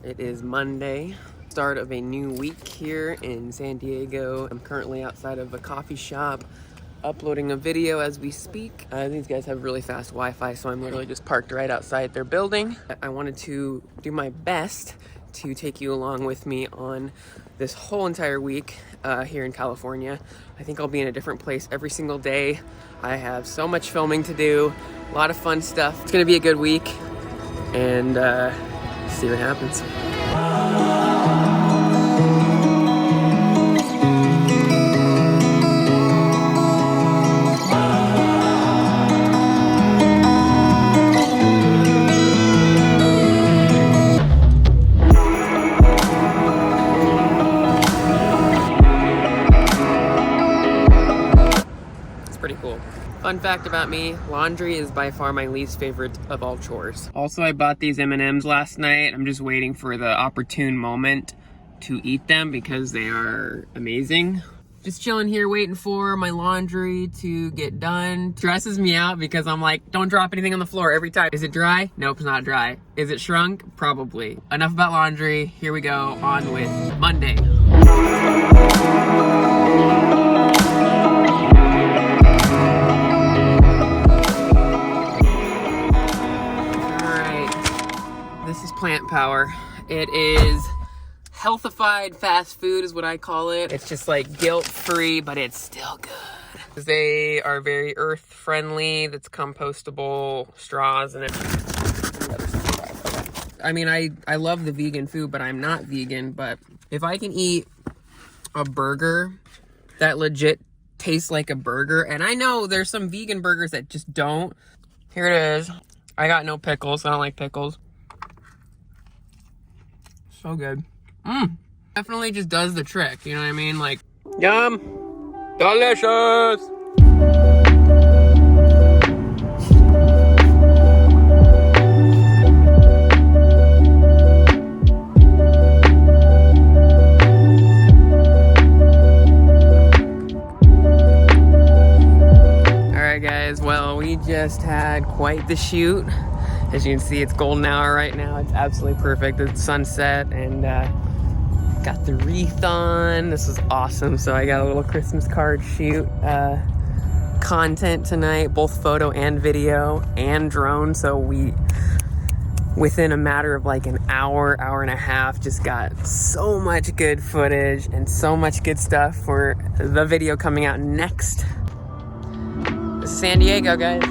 It is Monday, start of a new week here in San Diego. I'm currently outside of a coffee shop uploading a video as we speak. These guys have really fast Wi-Fi, so I'm literally just parked right outside their building. I wanted to do my best to take you along with me on this whole entire week here in California. I think I'll be in a different place every single day. I have so much filming to do, a lot of fun stuff. It's gonna be a good week, and see what happens. Pretty cool. Fun fact about me, laundry is by far my least favorite of all chores. Also, I bought these M&Ms last night. I'm just waiting for the opportune moment to eat them because they are amazing. Just chilling here waiting for my laundry to get done. Stresses me out because I'm like, don't drop anything on the floor every time. Is it dry? Nope, it's not dry. Is it shrunk? Probably. Enough about laundry. Here we go, on with Monday. This is Plant Power. It is healthified fast food is what I call it. It's just like guilt-free, but it's still good. They are very earth-friendly. That's compostable straws and everything. I mean, I love the vegan food, but I'm not vegan. But if I can eat a burger that legit tastes like a burger, and I know there's some vegan burgers that just don't. Here it is. I got no pickles. I don't like pickles. So good. Definitely just does the trick, you know what I mean? Like, yum! Delicious! Alright guys, well, we just had quite the shoot. As you can see, it's golden hour right now. It's absolutely perfect. It's sunset, and got the wreath on. This is awesome. So I got a little Christmas card shoot content tonight, both photo and video and drone. So we, within a matter of like an hour, hour and a half, just got so much good footage and so much good stuff for the video coming out next. This is San Diego, guys.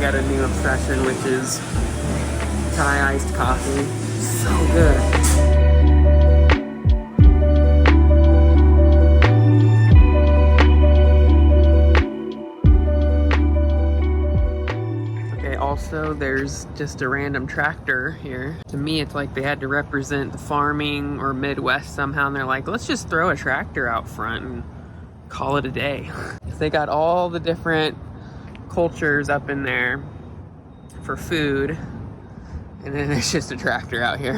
Got a new obsession, which is Thai iced coffee. So good. Okay, also there's just a random tractor here. To me, it's like they had to represent the farming or Midwest somehow, and they're like, let's just throw a tractor out front and call it a day. They got all the different cultures up in there for food, and then there's just a tractor out here.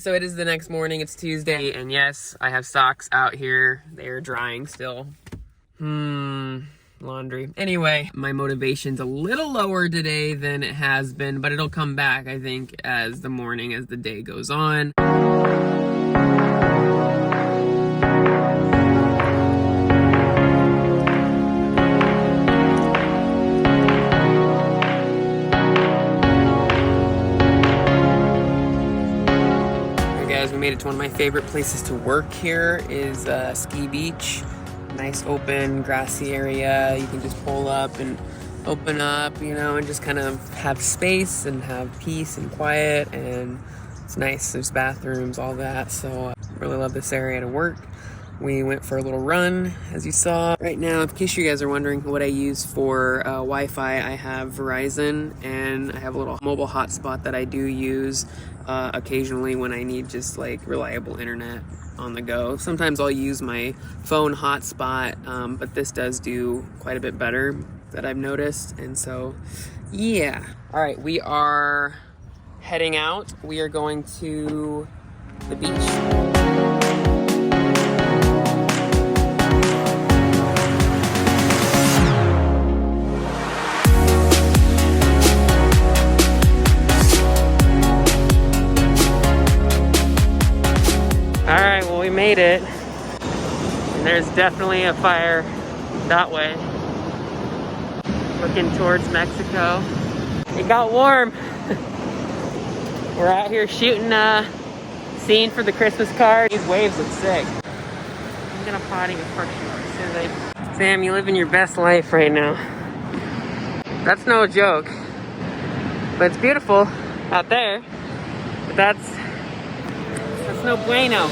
So it is the next morning, it's Tuesday, and yes, I have socks out here. They are drying still. Laundry. Anyway, my motivation's a little lower today than it has been, but it'll come back, I think, as the day goes on. Hey guys, we made it to one of my favorite places to work here is Ski Beach. Nice open grassy area. You can just pull up and open up, you know, and just kind of have space and have peace and quiet, and it's nice. There's bathrooms, all that. So really love this area to work. We went for a little run, as you saw. Right now, in case you guys are wondering what I use for Wi-Fi, I have Verizon, and I have a little mobile hotspot that I do use occasionally when I need just like reliable internet on the go. Sometimes I'll use my phone hotspot, but this does do quite a bit better that I've noticed. And so, yeah. All right, we are heading out. We are going to the beach. All right, well, we made it. And there's definitely a fire that way. Looking towards Mexico. It got warm. We're out here shooting a scene for the Christmas card. These waves look sick. I'm gonna potty a park shore. Sam, you living your best life right now. That's no joke. But it's beautiful out there. But that's no bueno.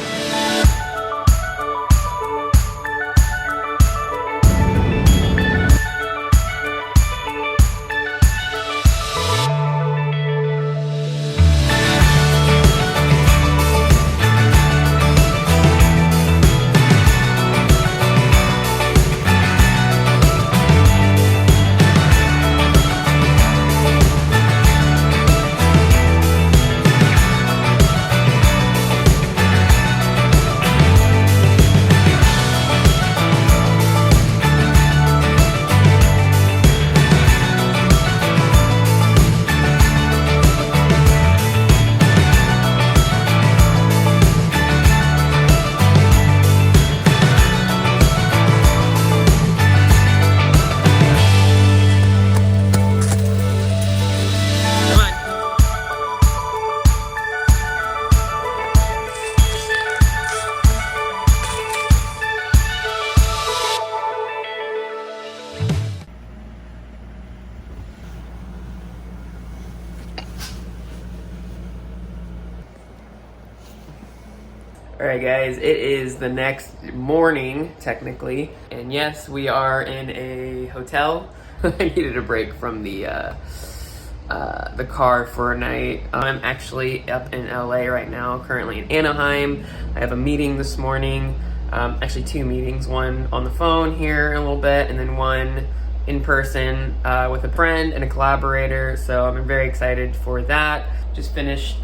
All right, guys, it is the next morning, technically. And yes, we are in a hotel. I needed a break from the car for a night. I'm actually up in LA right now, currently in Anaheim. I have a meeting this morning, actually 2 meetings, one on the phone here in a little bit, and then one in person with a friend and a collaborator. So I'm very excited for that. Just finished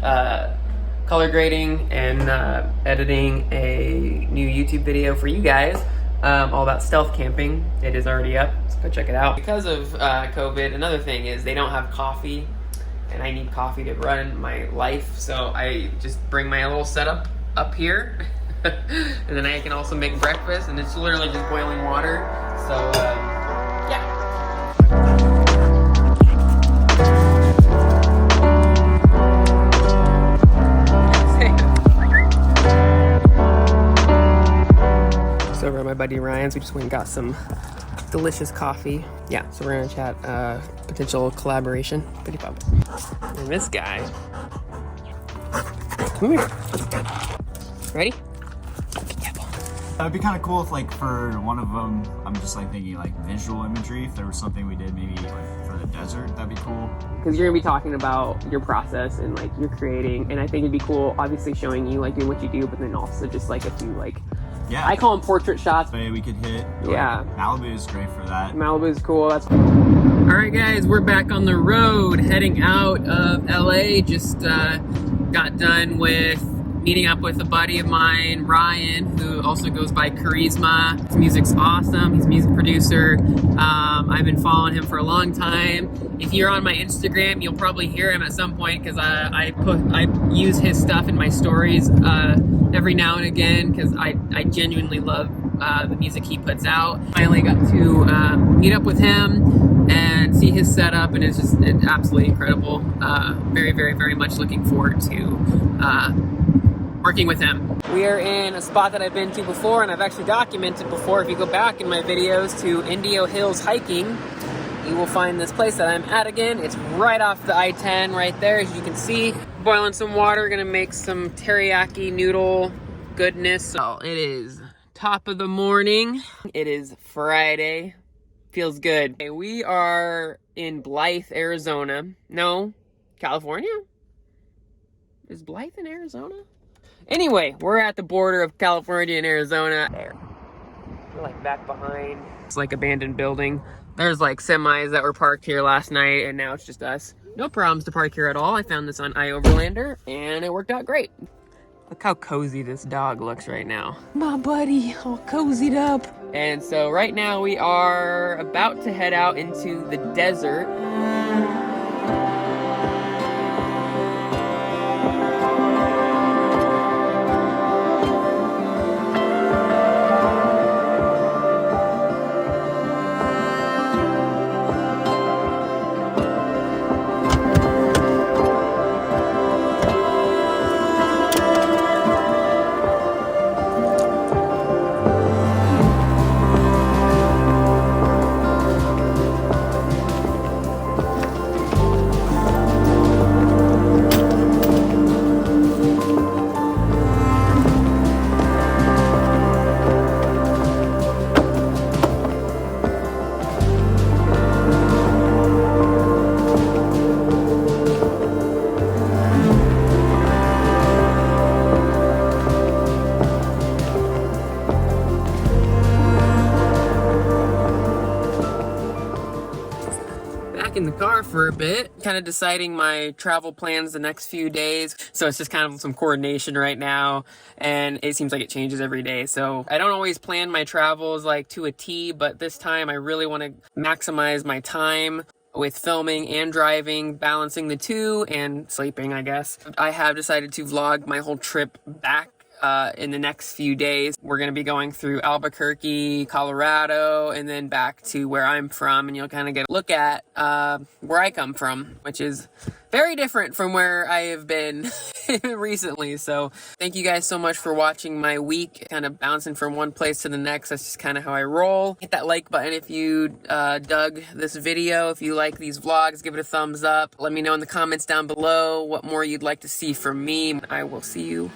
color grading and editing a new YouTube video for you guys, all about stealth camping. It is already up, so go check it out. Because of COVID, another thing is they don't have coffee, and I need coffee to run my life, so I just bring my little setup up here, and then I can also make breakfast, and it's literally just boiling water, so yeah. Over at my buddy Ryan's, we just went and got some delicious coffee. Yeah, so we're gonna chat potential collaboration. Pretty pumped. And this guy, come here. Ready? That'd be kind of cool if, like, for one of them, I'm just like thinking like visual imagery. If there was something we did maybe like for the desert, that'd be cool. Because you're gonna be talking about your process and like you're creating, and I think it'd be cool, obviously showing you like doing what you do, but then also just like a few like. Yeah. I call them portrait shots. Maybe we could hit. Yeah. Malibu is great for that. Malibu's cool. That's cool. All right, guys, we're back on the road, heading out of LA. Just got done with meeting up with a buddy of mine, Ryan, who also goes by Charisma. His music's awesome. He's a music producer. I've been following him for a long time. If you're on my Instagram, you'll probably hear him at some point because I use his stuff in my stories every now and again because I genuinely love the music he puts out. Finally got to meet up with him and see his setup, and it's absolutely incredible. Very, very, very much looking forward to working with him. We are in a spot that I've been to before, and I've actually documented before. If you go back in my videos to Indio Hills hiking, you will find this place that I'm at again. It's right off the I-10 right there, as you can see. Boiling some water, gonna make some teriyaki noodle goodness. So it is top of the morning. It is Friday. Feels good. Okay, we are in Blythe, Arizona. No, California? Is Blythe in Arizona? Anyway, we're at the border of California and Arizona. There. We're like back behind. It's like abandoned building. There's like semis that were parked here last night, and now it's just us. No problems to park here at all. I found this on iOverlander, and it worked out great. Look how cozy this dog looks right now. My buddy, all cozied up. And so right now we are about to head out into the desert. In the car for a bit, kind of deciding my travel plans the next few days. So it's just kind of some coordination right now, and it seems like it changes every day. So I don't always plan my travels like to a T, but this time I really want to maximize my time with filming and driving, balancing the two, and sleeping, I guess. I have decided to vlog my whole trip back in the next few days. We're going to be going through Albuquerque, Colorado, and then back to where I'm from, and you'll kind of get a look at where I come from, which is very different from where I have been recently. So thank you guys so much for watching my week, kind of bouncing from one place to the next. That's just kind of how I roll. Hit that like button if you dug this video. If you like these vlogs, give it a thumbs up. Let me know in the comments down below what more you'd like to see from me. I will see you